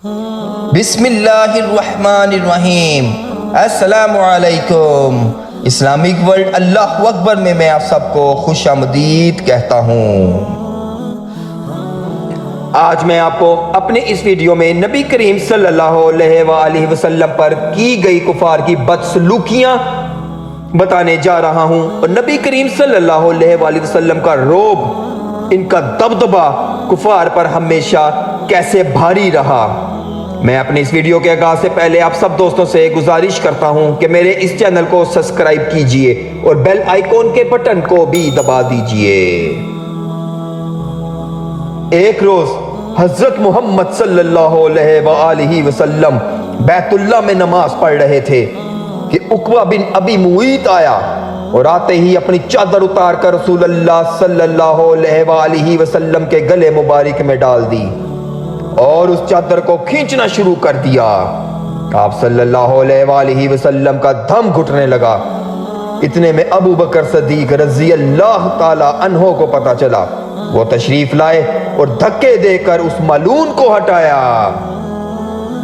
بسم اللہ الرحمن الرحیم۔ السلام علیکم۔ اسلامک ورلڈ اللہ اکبر میں آپ سب کو خوش آمدید کہتا ہوں۔ آج میں آپ کو اپنے اس ویڈیو میں نبی کریم صلی اللہ علیہ وآلہ وسلم پر کی گئی کفار کی بدسلوکیاں بتانے جا رہا ہوں، اور نبی کریم صلی اللہ علیہ وآلہ وسلم کا رعب، ان کا دبدبہ کفار پر ہمیشہ کیسے بھاری رہا۔ میں اپنے اس ویڈیو کے آغاز سے پہلے آپ سب دوستوں سے گزارش کرتا ہوں کہ میرے اس چینل کو سبسکرائب کیجئے اور بیل آئیکن کے بٹن کو بھی دبا دیجئے۔ ایک روز حضرت محمد صلی اللہ علیہ وآلہ وسلم بیت اللہ میں نماز پڑھ رہے تھے کہ عقبہ بن ابی معیط آیا، اور آتے ہی اپنی چادر اتار کر رسول اللہ صلی اللہ علیہ وآلہ وسلم کے گلے مبارک میں ڈال دی اور اس چادر کو کھینچنا شروع کر دیا۔ آپ صلی اللہ علیہ وآلہ وسلم کا دم گھٹنے لگا۔ اتنے میں ابو بکر صدیق رضی اللہ تعالی عنہ کو پتا چلا۔ وہ تشریف لائے اور دھکے دے کر اس ملعون کو ہٹایا۔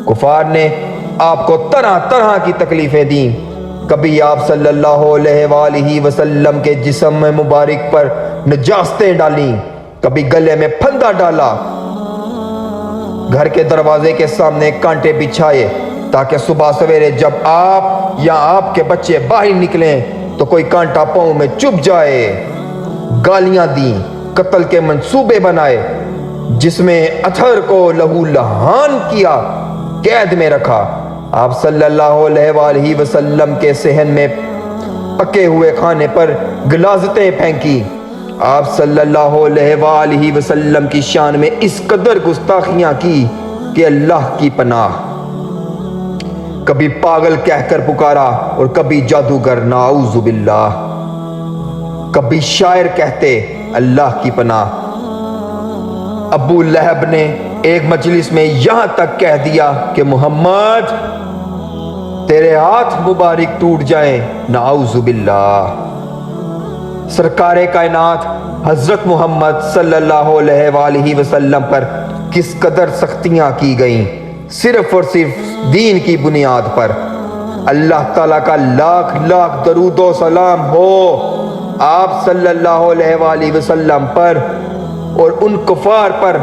کفار نے آپ کو طرح طرح کی تکلیفیں دیں۔ کبھی آپ صلی اللہ علیہ وآلہ وسلم کے جسم مبارک پر نجاستیں ڈالیں، کبھی گلے میں پھندا ڈالا، گھر کے دروازے کے سامنے کانٹے بچھائے تاکہ صبح سویرے جب آپ یا آپ کے بچے باہر نکلیں تو کوئی کانٹا پاؤں میں چبھ جائے، گالیاں دیں، قتل کے منصوبے بنائے، جس میں اطہر کو لہو لہان کیا، قید میں رکھا۔ آپ صلی اللہ علیہ وآلہ وسلم کے صحن میں پکے ہوئے کھانے پر غلاظتیں پھینکی۔ آپ صلی اللہ علیہ وآلہ وسلم کی شان میں اس قدر گستاخیاں کی کہ اللہ کی پناہ۔ کبھی پاگل کہہ کر پکارا اور کبھی جادوگر، نعوذ باللہ، کبھی شاعر کہتے، اللہ کی پناہ۔ ابو لہب نے ایک مجلس میں یہاں تک کہہ دیا کہ محمد تیرے ہاتھ مبارک ٹوٹ جائیں، نعوذ باللہ۔ سرکار کائنات حضرت محمد صلی اللہ علیہ وآلہ وسلم پر کس قدر سختیاں کی گئیں، صرف اور صرف دین کی بنیاد پر۔ اللہ تعالیٰ کا لاکھ لاکھ درود و سلام ہو آپ صلی اللہ علیہ وآلہ وسلم پر اور ان کفار پر۔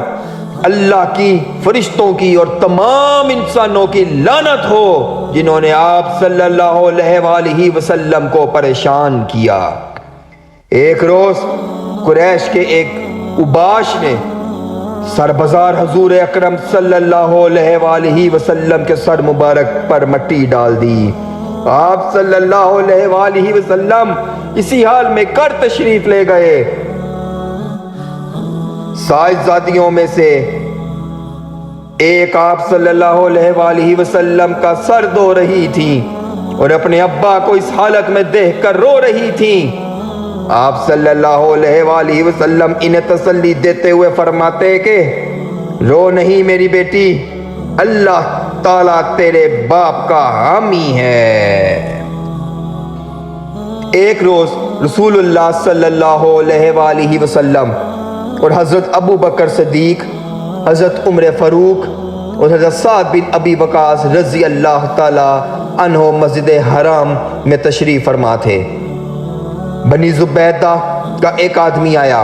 اللہ کی، فرشتوں کی اور تمام انسانوں کی لعنت ہو جنہوں نے آپ صلی اللہ علیہ وآلہ وسلم کو پریشان کیا۔ ایک روز قریش کے ایک اوباش نے سربزار حضور اکرم صلی اللہ علیہ وآلہ وسلم کے سر مبارک پر مٹی ڈال دی۔ آپ صلی اللہ علیہ وآلہ وسلم اسی حال میں گھر تشریف لے گئے۔ صاحبزادیوں میں سے ایک آپ صلی اللہ علیہ وآلہ وسلم کا سر دھو رہی تھی اور اپنے ابا کو اس حالت میں دیکھ کر رو رہی تھی۔ آپ صلی اللہ علیہ وآلہ وسلم انہیں تسلی دیتے ہوئے فرماتے کہ رو نہیں میری بیٹی، اللہ تعالیٰ تیرے باپ کا حامی ہے۔ ایک روز رسول اللہ صلی اللہ علیہ وآلہ وسلم اور حضرت ابو بکر صدیق، حضرت عمر فاروق اور حضرت سعد بن ابی وقاص رضی اللہ تعالی عنہ مسجد حرام میں تشریف فرما تھے۔ بنی زبیدہ کا ایک آدمی آیا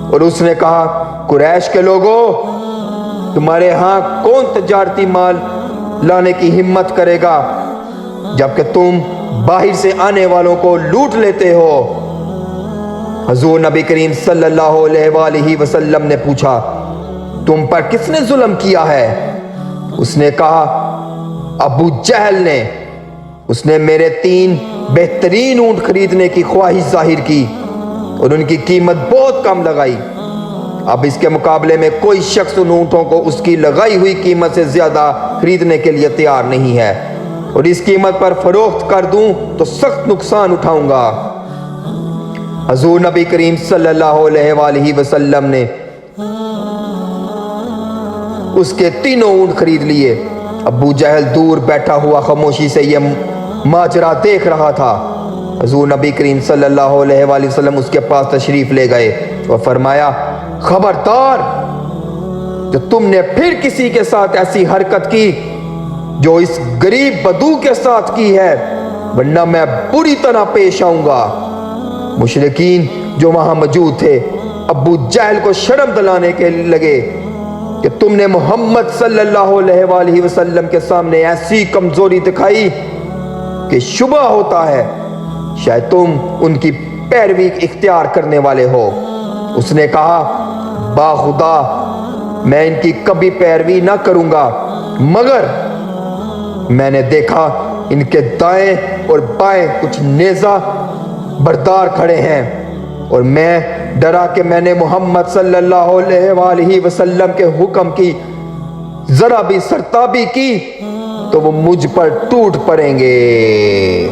اور اس نے کہا، قریش کے لوگوں، تمہارے ہاں کون تجارتی مال لانے کی ہمت کرے گا جبکہ تم باہر سے آنے والوں کو لوٹ لیتے ہو؟ حضور نبی کریم صلی اللہ علیہ وآلہ وسلم نے پوچھا، تم پر کس نے ظلم کیا ہے؟ اس نے کہا، ابو جہل نے۔ اس نے میرے 3 بہترین اونٹ خریدنے کی خواہش ظاہر کی اور ان کی قیمت بہت کم لگائی۔ اب اس کے مقابلے میں کوئی شخص ان اونٹوں کو اس کی لگائی ہوئی قیمت سے زیادہ خریدنے کے لیے تیار نہیں ہے، اور اس قیمت پر فروخت کر دوں تو سخت نقصان اٹھاؤں گا۔ حضور نبی کریم صلی اللہ علیہ وآلہ وسلم نے اس کے 3 اونٹ خرید لیے۔ ابو جہل دور بیٹھا ہوا خاموشی سے یہ ماجرا دیکھ رہا تھا۔ حضور نبی کریم صلی اللہ علیہ وآلہ وسلم اس کے پاس تشریف لے گئے اور فرمایا، خبردار، جو تم نے پھر کسی کے ساتھ ایسی حرکت کی جو اس غریب بدو کے ساتھ کی ہے، ورنہ میں بری طرح پیش آؤں گا۔ مشرکین جو وہاں موجود تھے ابو جہل کو شرم دلانے کے لگے کہ تم نے محمد صلی اللہ علیہ وآلہ وسلم کے سامنے ایسی کمزوری دکھائی کہ شبہ ہوتا ہے شاید تم ان کی پیروی اختیار کرنے والے ہو۔ اس نے کہا باخدا میں ان کی کبھی پیروی نہ کروں گا، مگر میں نے دیکھا ان کے دائیں اور بائیں کچھ نیزہ بردار کھڑے ہیں، اور میں ڈرا کہ میں نے محمد صلی اللہ علیہ وآلہ وسلم کے حکم کی ذرا بھی سرتابی کی تو وہ مجھ پر ٹوٹ پڑیں گے۔